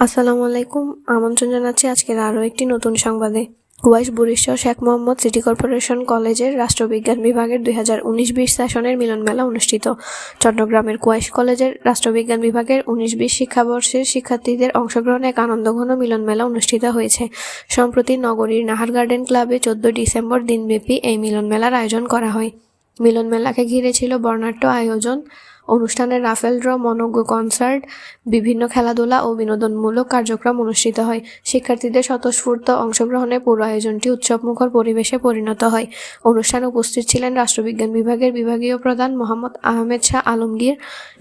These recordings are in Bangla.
আসসালামু আলাইকুম। আমন্ত্রণ জানাচ্ছি আজকের আরও একটি নতুন সংবাদে। কুয়াইশ বরিশাল শেখ মোহাম্মদ সিটি কর্পোরেশন কলেজের রাষ্ট্রবিজ্ঞান বিভাগের 2019-20 সেশনের মিলন মেলা অনুষ্ঠিত। চট্টগ্রামের কুয়াইশ কলেজের রাষ্ট্রবিজ্ঞান বিভাগের 19-20 শিক্ষাবর্ষের শিক্ষার্থীদের অংশগ্রহণে এক আনন্দঘন মিলন মেলা অনুষ্ঠিত হয়েছে। সম্প্রতি নগরীর নাহার গার্ডেন ক্লাবে 14 ডিসেম্বর দিনব্যাপী এই মিলন মেলার আয়োজন করা হয়। মিলন মেলাকে ঘিরে ছিল বর্ণাঢ্য আয়োজন। অনুষ্ঠানে রাফেল ড্র, মনোজ্ঞ কনসার্ট, বিভিন্ন খেলাধুলা ও বিনোদনমূলক কার্যক্রম অনুষ্ঠিত হয়। শিক্ষার্থীদের স্বতঃস্ফূর্ত অংশগ্রহণে পুরো আয়োজনটি উৎসবমুখর পরিবেশে পরিণত হয়। অনুষ্ঠানে উপস্থিত ছিলেন রাষ্ট্রবিজ্ঞান বিভাগের বিভাগীয় প্রধান মোহাম্মদ আহমেদ শাহ আলমগীর।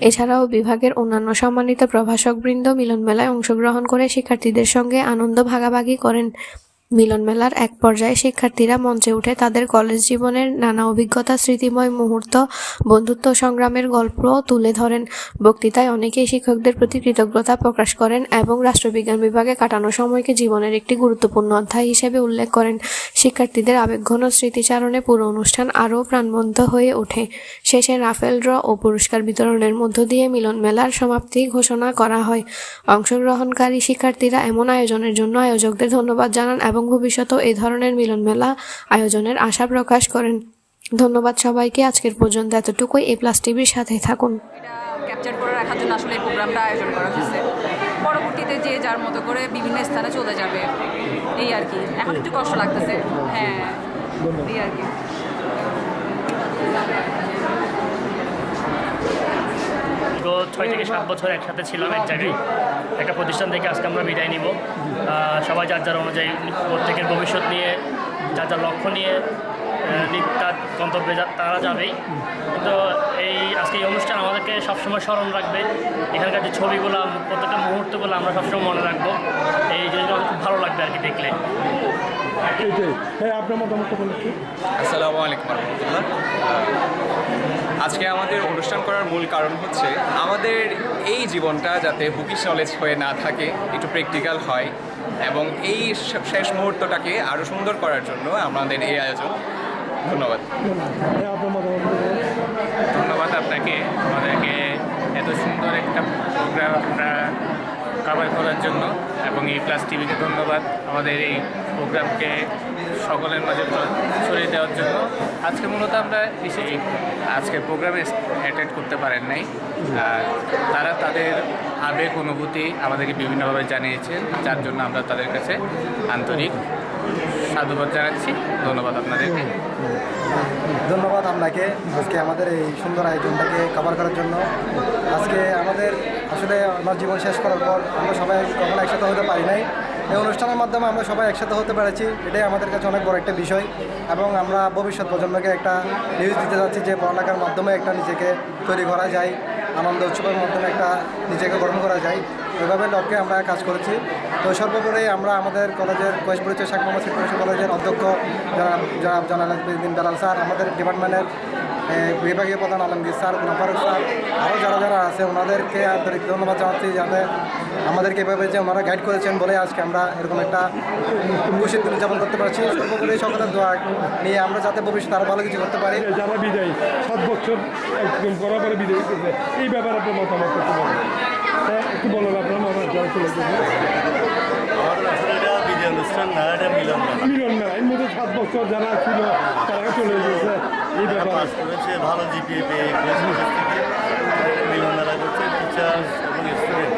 এছাড়াও বিভাগের অন্যান্য সম্মানিত প্রভাষকবৃন্দ মিলন মেলায় অংশগ্রহণ করে শিক্ষার্থীদের সঙ্গে আনন্দ ভাগাভাগি করেন। মিলন মেলার এক পর্যায়ে শিক্ষার্থীরা মঞ্চে উঠে তাদের কলেজ জীবনের নানা অভিজ্ঞতা, স্মৃতিময় মুহূর্ত, বন্ধুত্ব সংগ্রামের গল্প তুলে ধরেন। বক্তৃতায় অনেকেই শিক্ষকদের প্রতি কৃতজ্ঞতা প্রকাশ করেন এবং রাষ্ট্রবিজ্ঞান বিভাগে কাটানো সময়কে জীবনের একটি গুরুত্বপূর্ণ অধ্যায় হিসেবে উল্লেখ করেন। শিক্ষার্থীদের আবেগঘন স্মৃতিচারণে পুরো অনুষ্ঠান আরও প্রাণবন্ত হয়ে ওঠে। শেষে রাফেল ড্র ও পুরস্কার বিতরণের মধ্য দিয়ে মিলন মেলার সমাপ্তি ঘোষণা করা হয়। অংশগ্রহণকারী শিক্ষার্থীরা এমন আয়োজনের জন্য আয়োজকদের ধন্যবাদ জানান এবং ভবিষ্যতেও এই ধরনের মিলন মেলা আয়োজনের আশা প্রকাশ করেন। ধন্যবাদ সবাইকে। আজকের পর্যন্ত এতটুকুই। A+ টিভির সাথে থাকুন। এটা ক্যাপচার করে রাখার জন্য আসলে এই প্রোগ্রামটা আয়োজন করা হয়েছে। পরবর্তীতে যে যার মতো করে বিভিন্ন স্থানে চলে যাবে, এই আর কি। এখন একটু কষ্ট লাগতেছে, হ্যাঁ, এই আর কি। দীর্ঘ 6 থেকে 7 বছর একসাথে ছিলাম এক জায়গায়, একটা প্রতিষ্ঠান থেকে আজকে আমরা বিদায় নিব। সবাই যার যার অনুযায়ী প্রত্যেকের ভবিষ্যৎ নিয়ে, যার যার লক্ষ্য নিয়ে তার গন্তব্যে তারা যাবেই। কিন্তু আজকে এই অনুষ্ঠান আমাদেরকে সবসময় স্মরণ রাখবে। এখানকার যে ছবিগুলো, প্রত্যেকটা মুহূর্তগুলো আমরা সবসময় মনে রাখবো। এই জিনিসগুলো খুব ভালো লাগবে আর কি দেখলে। আপনার মতামত বলুন। আসসালামু আলাইকুম রহমতুল্লাহ। আজকে আমাদের অনুষ্ঠান করার মূল কারণ হচ্ছে আমাদের এই জীবনটা যাতে বুকিশ নলেজ হয়ে না থাকে, একটু প্র্যাকটিক্যাল হয়, এবং এই শেষ মুহূর্তটাকে আরও সুন্দর করার জন্য আমাদের এই আয়োজন। ধন্যবাদ। ধন্যবাদ আপনাকে, আমাদেরকে এত সুন্দর একটা প্রোগ্রাম কভার করার জন্য, এবং A+ টিভিকে ধন্যবাদ আমাদের এই প্রোগ্রামকে সকলের মাঝে ছড়িয়ে দেওয়ার জন্য। আজকে মূলত আমরা আজকের প্রোগ্রামে অ্যাটেন্ড করতে পারেন নাই। তারা তাদের আবেগ অনুভূতি আমাদেরকে বিভিন্নভাবে জানিয়েছেন, যার জন্য আমরা তাদের কাছে আন্তরিক সাধুবাদ জানাচ্ছি। ধন্যবাদ আপনাদেরকে। ধন্যবাদ আপনাকে আজকে আমাদের এই সুন্দর আয়োজনটাকে কভার করার জন্য। আজকে আমাদের আসলে আমার জীবন শেষ করার পর আমরা সবাই কখনো একসাথে হতে পারি নাই। এই অনুষ্ঠানের মাধ্যমে আমরা সবাই একসাথে হতে পেরেছি, এটাই আমাদের কাছে অনেক বড় একটা বিষয়। এবং আমরা ভবিষ্যৎ প্রজন্মকে একটা নিউজ দিতে যাচ্ছি যে পড়ালেখার মাধ্যমে একটা নিজেকে তৈরি করা যায়, আনন্দ উৎসবের মাধ্যমে একটা নিজেকে গ্রহণ করা যায়। এভাবে লক্ষ্যে আমরা কাজ করেছি। তো সর্বোপরি আমরা আমাদের কলেজের কুয়াইশ বরিশাল শেখ মোহাম্মদ সিটি কর্পোরেশন কলেজের অধ্যক্ষ জনাব দালাল স্যার, আমাদের ডিপার্টমেন্টের বিভাগীয় প্রধান আলমগীর স্যার, নাফারুক স্যার, আরও যারা আছে ওনাদেরকে আন্তরিক ধন্যবাদ জানাচ্ছি, যাতে আমাদেরকে এভাবে যে ওনারা গাইড করেছেন বলে আজকে আমরা এরকম একটা খুশির দিন উদযাপন করতে পারছি। সর্বোপরি সকলের দোয়া নিয়ে আমরা যাতে ভবিষ্যতে আরও ভালো কিছু করতে পারি। যারা বিদায় 7 বছর একদম বরাবর বিদায় করছে, এই ব্যাপারে আপনার মতামত করতে পারেন, একটু বলেন আপনার মতামত যারা চলে গেছে। বিদায় অনুষ্ঠান না, এটা মিলন মেলা এর মধ্যে 7 বছর যারা ছিল তারা চলে গেছে, এই ব্যাপারে করেছে ভালো জিপিএ পেয়ে মিলন মেলা করছে। টিচার্স এবং স্টুডেন্ট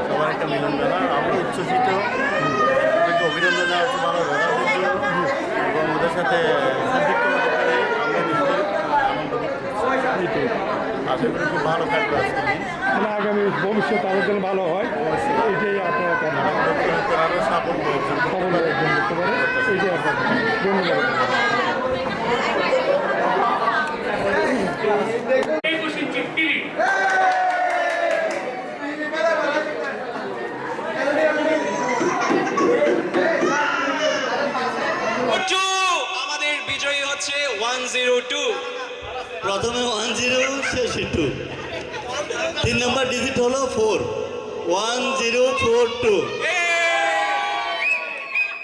সবার একটা মিলন মেলা। আমরা উচ্ছ্বসিত, ওদেরকে অভিনন্দন জানাচ্ছি ভালো ঘোরানোর জন্য, এবং ওদের সাথে সম্পৃক্ত হতে পারে আমরা নিজেদের আনন্দ করতে। আশা করি খুব ভালো কাটবে আজকে দিন। আগামী ভবিষ্যৎ আরও যেন ভালো হয়, এটাই আপনার আরও সাপোর্ট করছেন, অর্জন করতে পারে, এইটাই আপনার ধন্যবাদ। আমাদের বিজয়ী হচ্ছে 102। প্রথমে 10, শেষে 2। 3 নম্বর ডিজিট হলো 4, 1042।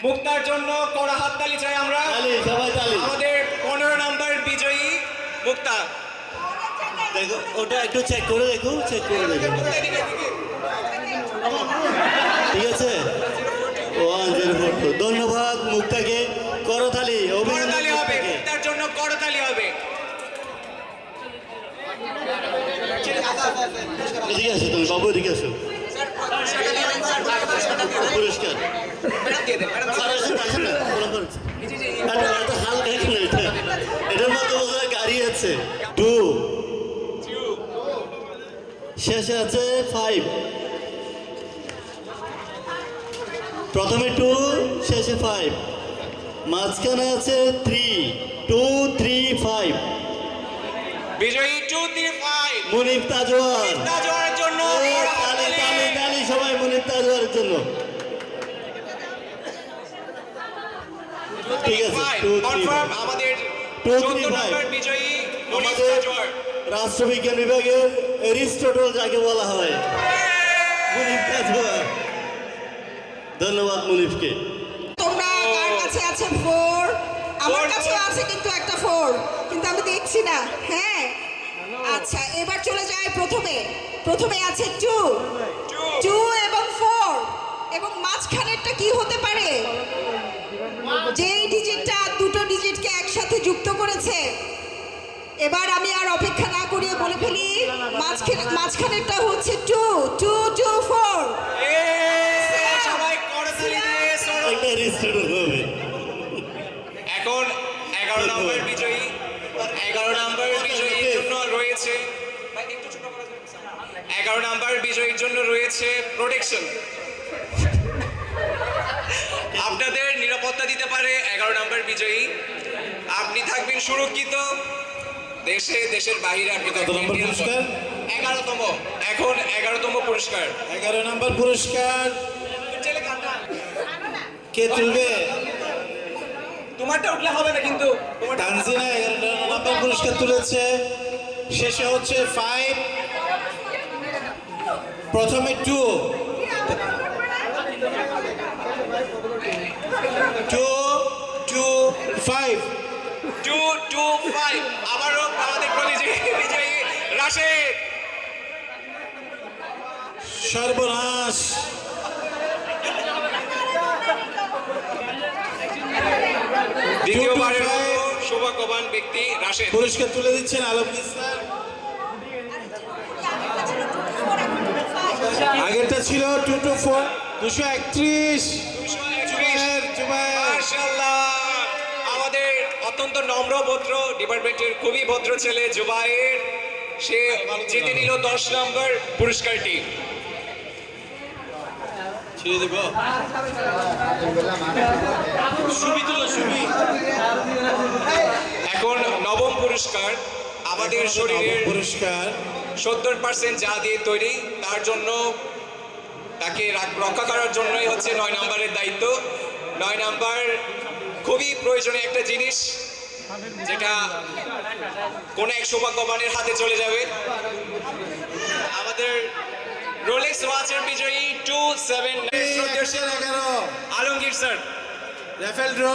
মুক্তার জন্য কড়া হাততালি চাই আমরা, সবাই তালি। আমাদের 15 নম্বর বিজয়ী মুক্তা। দেখো ওটা একটু চেক করে দেখো, ঠিক আছে। এদিকে আসো তুমি বাবু, এদিকে আসো। পুরস্কার স্যার আসেন, আসেন না, প্রণাম করছি। এত হালকা কেন এটা? এটার মধ্যে বোধহয় গাড়ি আছে। 2 শেষে আছে 5। প্রথমে 2, শেষে 5, মাঝখানে আছে 3। 2, 3, 5। বিজয়ী 235 মুনিফ তাজওয়ার। তাজওয়ারের জন্য তালি তালি তালি সবাই মুনিফ তাজওয়ারের জন্য। ঠিক আছে, 2, 3, কনফার্ম আমাদের 2, 3, 14 5 নম্বর বিজয়ী মুনিফ আমাদের তাজওয়ার। রাষ্ট্রবিজ্ঞান বিভাগের এরিস্টটল যাকে বলা হয়, মুনিফ তাজওয়ার। ধন্যবাদ মুনিফকে। তোমরা কার কাছে আছে 4? আমার কাছে আছে কিন্তু একটা 4, কিন্তু আমি দেখছি না। হ্যাঁ, আচ্ছা, এবার চলে যায় প্রথমে আছে 2 এবং 4, এবং মাঝখানেরটা কি হতে পারে? যেই ডিজিটটা দুটো ডিজিটকে একসাথে যুক্ত করেছে। এবার আমি আর অপেক্ষা না করিয়ে বলে ফেলি, মাঝখানেরটা হচ্ছে 2, 2, 2, 4। সবাই করতালি দিয়ে সরো। একটা এরিস্টটল হবে। এখন 11 নম্বর বিজয়ী 11 নম্বর বিজয়ীর জন্য রয়েছে 11 নম্বর বিজয়ীর জন্য রয়েছে প্রোটেকশন। আপনাদের নিরাপত্তা দিতে পারে 11 নম্বর বিজয়ী। আপনি থাকবেন সুরক্ষিত। দেশের বাইরে আপনি কত নম্বর পুরস্কার? 11তম। এখন 11তম পুরস্কার। 11 নম্বর পুরস্কার কে তুলবে? তোমারটা উঠলে হবে না কিন্তু। তানজিনা 11 নম্বর পুরস্কার তুলেছে। শেষে হচ্ছে 5, প্রথমে 2, 2, 5। 2, 2, 5 আবারও আমাদের কলেজে বিজয়ী রাশেদ। সর্বনাশ। দ্বিতীয়বারের মতো সৌভাগ্যবান ব্যক্তি রাশেদ। পুরস্কার তুলে দিচ্ছেন আলমগীর স্যার। আগেরটা ছিল 2 to 4, 231। মাশাআল্লাহ, আমাদের অত্যন্ত নম্র ভদ্র, ডিপার্টমেন্টের খুবই ভদ্র ছেলে জুবায়ের, সে জিতে নিল 10 নম্বর পুরস্কারটি। ছেড়ে দেব সুবি তুলো, সুবি। এখন নবম পুরস্কার আমাদের শরীরের পুরস্কার 70% যা দিয়ে তৈরি, তার জন্য তাকে রক্ষা করার জন্যই হচ্ছে 9 নম্বরের দায়িত্ব। 9 নম্বর খুবই প্রয়োজনীয় একটা জিনিস, যেটা কোন এক সৌভাগ্যবানের হাতে চলে যাবে। আমাদের রোলেক্স ওয়াচের বিজয়ী 279 11 আলমগীর স্যার। Raffle draw